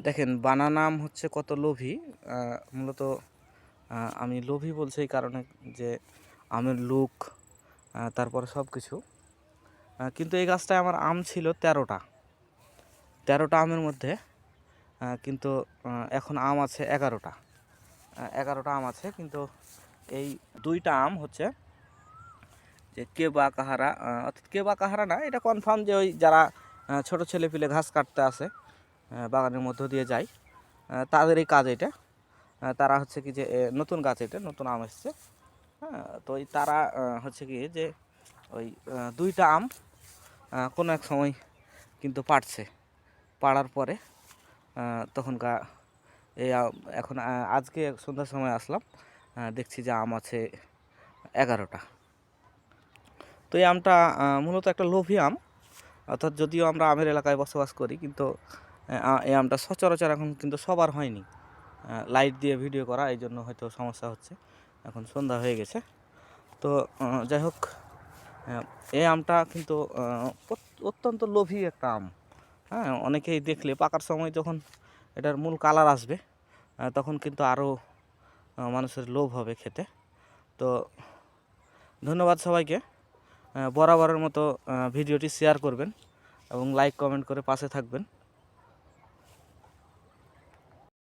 দেখেন বানান আম হচ্ছে কত লোভী। মূলত আমি লোভী বলছি এই কারণে যে আমের লুক, তারপরে সব কিছু। কিন্তু এই গাছটায় আমার আম ছিল 13টা। 13টা আমের মধ্যে কিন্তু এখন আম আছে 11টা। 11টা আম আছে, কিন্তু এই 2টা আম হচ্ছে যে কে বা কাহারা, অর্থাৎ কে বা কাহারা না, এটা কনফার্ম যে ওই যারা ছোটো ছেলে পিলে ঘাস কাটতে আসে বাগানের মধ্য দিয়ে যায়, তাদের এই কাজ এটা। তারা হচ্ছে কি যে নতুন গাছ, এটা নতুন আম এসছে। হ্যাঁ, তো ওই তারা হচ্ছে কি যে ওই 2টা আম কোনো এক সময় কিন্তু পাড়ছে। পাড়ার পরে তখনকার এই এখন আজকে সন্ধ্যার সময় আসলাম, দেখছি যে আম আছে 11টা। তো এই আমটা মূলত একটা লোভী আম। অর্থাৎ যদিও আমরা আমের এলাকায় বসবাস করি, কিন্তু এই আমটা সচরাচর এখন কিন্তু সবার হয়নি। লাইট দিয়ে ভিডিও করা, এই জন্য হয়তো সমস্যা হচ্ছে। এখন সন্ধ্যা হয়ে গেছে। তো যাই হোক, এই আমটা কিন্তু অত্যন্ত লোভী একটা আম। হ্যাঁ, অনেকেই দেখলে পাকার সময় যখন এটার মূল কালার আসবে, তখন কিন্তু আরও মানুষের লোভ হবে খেতে। তো ধন্যবাদ সবাইকে। বরাবরের মতো ভিডিওটি শেয়ার করবেন এবং লাইক কমেন্ট করে পাশে থাকবেন।